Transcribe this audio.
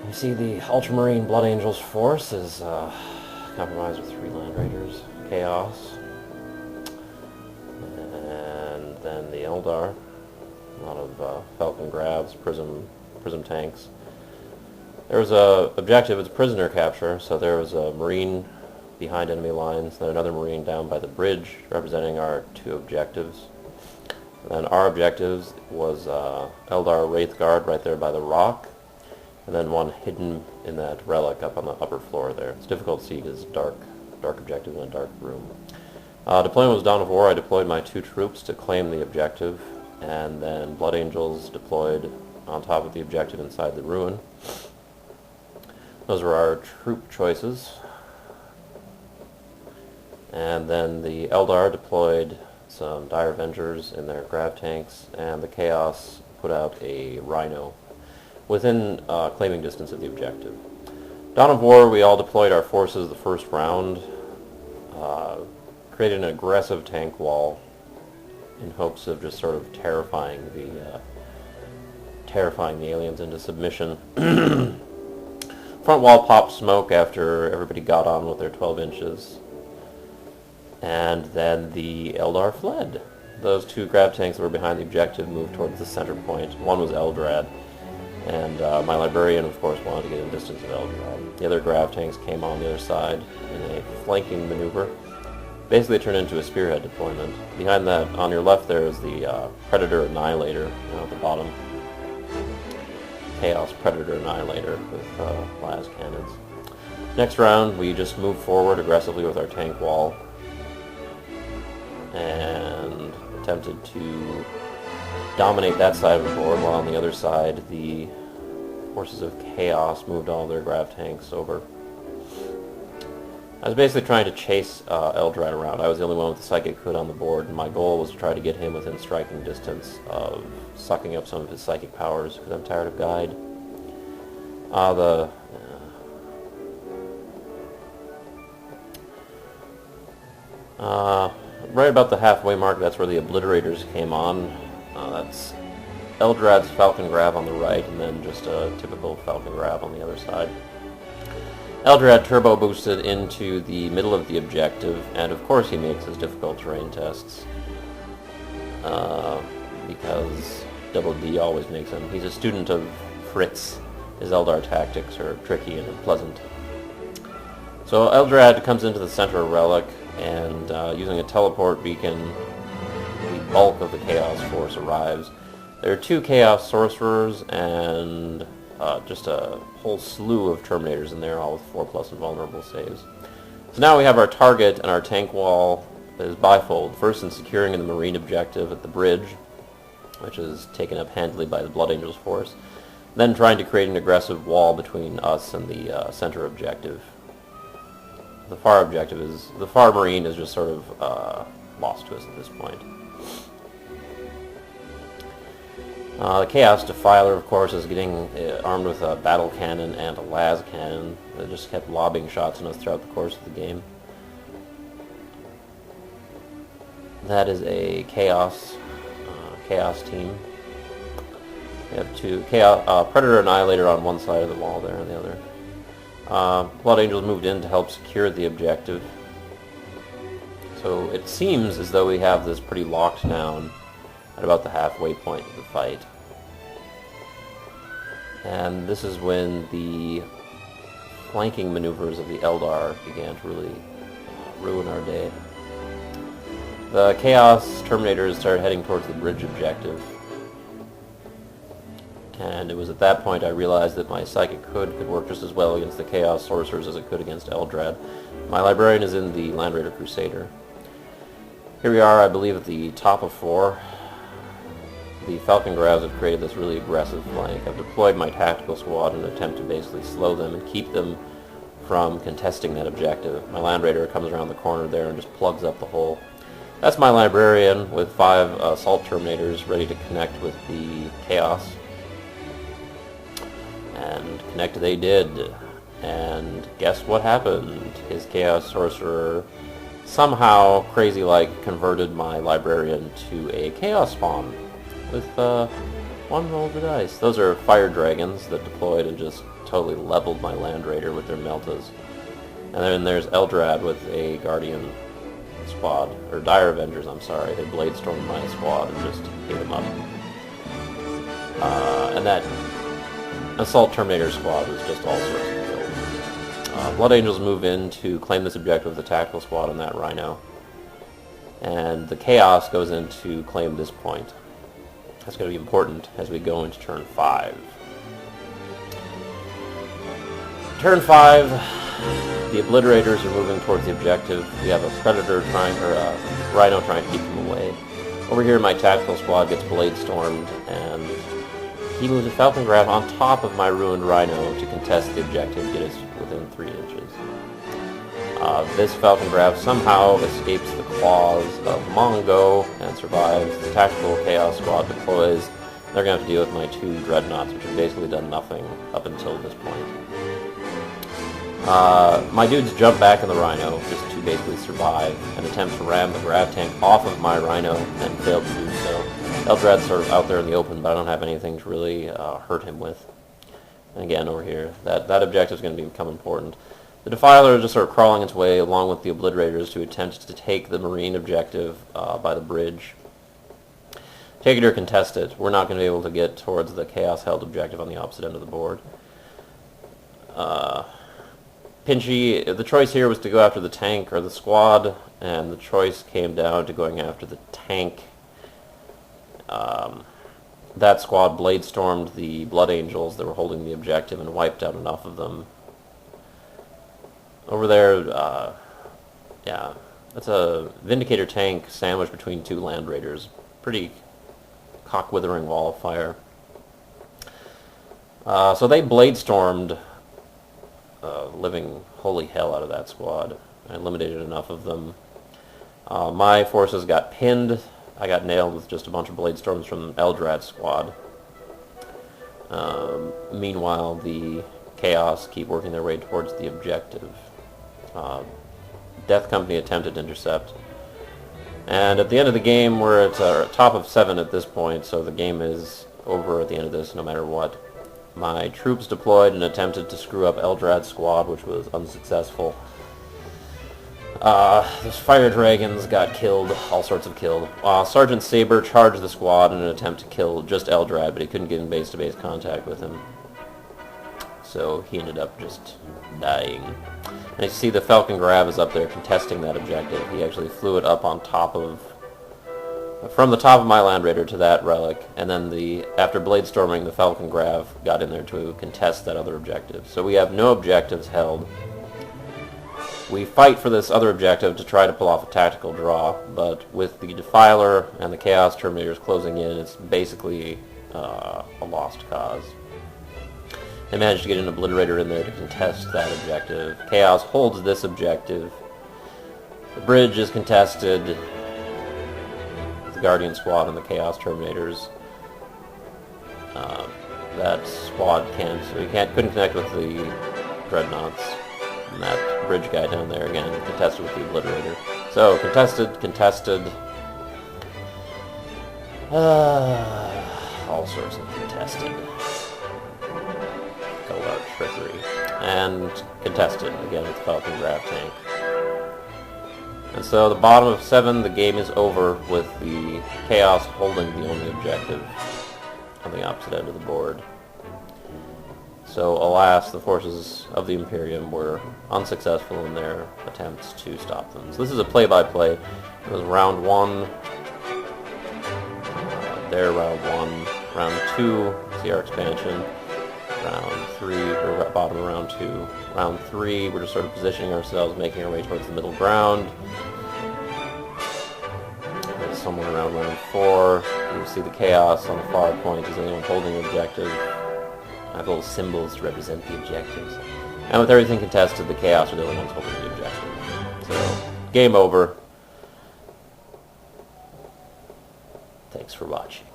You see the Ultramarine Blood Angels force is compromised with 3 Land Raiders, Chaos, and then the Eldar. A lot of Falcon Grabs, Prism tanks. There was a objective, it's prisoner capture, so there was a Marine behind enemy lines, then another Marine down by the bridge, representing our 2 objectives. And then our objectives was Eldar Wraith Guard right there by the rock, and then one hidden in that relic up on the upper floor there. It's difficult to see because it's dark objective in a dark room. Deployment was Dawn of War. I deployed my 2 troops to claim the objective, and then Blood Angels deployed on top of the objective inside the ruin. Those were our troop choices. And then the Eldar deployed some Dire Avengers in their grav tanks, and the Chaos put out a Rhino within claiming distance of the objective. Dawn of War, we all deployed our forces the first round, created an aggressive tank wall in hopes of just sort of terrifying the aliens into submission. Front wall popped smoke after everybody got on with their 12 inches. And then the Eldar fled. Those 2 grav tanks that were behind the objective moved towards the center point. One was Eldrad, and my librarian, of course, wanted to get in distance of Eldrad. The other grav tanks came on the other side in a flanking maneuver. Basically, it turned into a spearhead deployment. Behind that, on your left, there is the Predator Annihilator at the bottom. Chaos Predator Annihilator with las cannons. Next round, we just moved forward aggressively with our tank wall and attempted to dominate that side of the board, while on the other side the forces of Chaos moved all their grav tanks over. I was basically trying to chase Eldrad around. I was the only one with the Psychic Hood on the board, and my goal was to try to get him within striking distance of sucking up some of his psychic powers, because I'm tired of Guide. Right about the halfway mark, that's where the Obliterators came on. That's Eldrad's Falcon Grab on the right, and then just a typical Falcon Grab on the other side. Eldrad turbo boosted into the middle of the objective, and of course he makes his difficult terrain tests. Because Double D always makes them. He's a student of Fritz. His Eldar tactics are tricky and unpleasant. So Eldrad comes into the center of Relic, and using a teleport beacon, the bulk of the Chaos force arrives. There are 2 Chaos Sorcerers and just a whole slew of Terminators in there, all with 4+ invulnerable saves. So now we have our target, and our tank wall is bifold. First in securing the Marine objective at the bridge, which is taken up handily by the Blood Angels force. Then trying to create an aggressive wall between us and the center objective. The far Marine is just sort of lost to us at this point. The Chaos Defiler, of course, is getting armed with a battle cannon and a las cannon that just kept lobbing shots at us throughout the course of the game. That is a Chaos team. We have 2 Predator Annihilator on one side of the wall there, and the other. Blood Angels moved in to help secure the objective. So it seems as though we have this pretty locked down at about the halfway point of the fight. And this is when the flanking maneuvers of the Eldar began to really ruin our day. The Chaos Terminators started heading towards the bridge objective. And it was at that point I realized that my Psychic Hood could work just as well against the Chaos Sorcerers as it could against Eldrad. My Librarian is in the Land Raider Crusader. Here we are, I believe, at the top of 4. The Falcon Grabs have created this really aggressive flank. I've deployed my tactical squad in an attempt to basically slow them and keep them from contesting that objective. My Land Raider comes around the corner there and just plugs up the hole. That's my Librarian with 5 Assault Terminators ready to connect with the Chaos. And connect they did. And guess what happened? His Chaos Sorcerer somehow, crazy-like, converted my Librarian to a Chaos Spawn with One roll of the dice. Those are fire dragons that deployed and just totally leveled my land raider with their meltas. And then there's Eldrad with a guardian squad, or Dire Avengers, I'm sorry. They bladestormed my squad and just ate them up. And that Assault Terminator squad was just all sorts of kills. Blood Angels move in to claim this objective with the tactical squad on that Rhino. And the Chaos goes in to claim this point. That's going to be important as we go into turn 5. Turn 5, the Obliterators are moving towards the objective. We have a Predator trying, or a Rhino trying to keep them away. Over here, my tactical squad gets Bladestormed, and he moves a Falcon Grab on top of my ruined Rhino to contest the objective, get us within 3 inches. This Falcon Grab somehow escapes the claws of Mongo and survives. The tactical Chaos squad deploys. They're going to have to deal with my 2 Dreadnoughts, which have basically done nothing up until this point. My dudes jump back in the Rhino just to basically survive and attempt to ram the grav tank off of my Rhino and fail to do so. Eldrad's sort of out there in the open, but I don't have anything to really hurt him with. And again, over here, that objective is going to become important. The Defiler is just sort of crawling its way along with the Obliterators to attempt to take the Marine objective by the bridge. Take it or contest it. We're not going to be able to get towards the Chaos-held objective on the opposite end of the board. Pinchy, the choice here was to go after the tank or the squad, and the choice came down to going after the tank. That squad bladestormed the Blood Angels that were holding the objective and wiped out enough of them. Over there, yeah, that's a Vindicator tank sandwiched between 2 Land Raiders. Pretty cock-withering wall of fire. So they bladestormed living holy hell out of that squad. I eliminated enough of them. My forces got pinned. I got nailed with just a bunch of bladestorms from Eldrad's squad. Meanwhile, the Chaos keep working their way towards the objective. Death Company attempted to intercept. And at the end of the game, we're at top of 7 at this point, so the game is over at the end of this no matter what. My troops deployed and attempted to screw up Eldrad's squad, which was unsuccessful. Those fire dragons got killed, all sorts of killed. Sergeant Saber charged the squad in an attempt to kill just Eldrad, but he couldn't get in base-to-base contact with him. So he ended up just dying. And you see the Falcon Grab is up there contesting that objective. He actually flew it up on top of, from the top of my Land Raider to that relic, and then after bladestorming, the Falcon Grab got in there to contest that other objective. So we have no objectives held. We fight for this other objective to try to pull off a tactical draw, but with the Defiler and the Chaos Terminators closing in, it's basically a lost cause. They managed to get an Obliterator in there to contest that objective. Chaos holds this objective. The bridge is contested. The Guardian Squad and the Chaos Terminators. That squad couldn't connect with the Dreadnoughts. And that bridge guy down there, again, contested with the Obliterator. So, contested. All sorts of contested. Eldar trickery. And contested, again, with the Falcon Grab tank. And so, the bottom of 7, the game is over with the Chaos holding the only objective on the opposite end of the board. So, alas, the forces of the Imperium were unsuccessful in their attempts to stop them. So this is a play-by-play. It was round 1. There, round 1. Round 2, see our expansion. Round 3, or bottom of round 2. Round 3, we're just sort of positioning ourselves, making our way towards the middle ground. And somewhere around round 4, you see the Chaos on the far point. Is anyone holding an objective? I have little symbols to represent the objectives. And with everything contested, the Chaos are the only ones holding the objective. So, game over. Thanks for watching.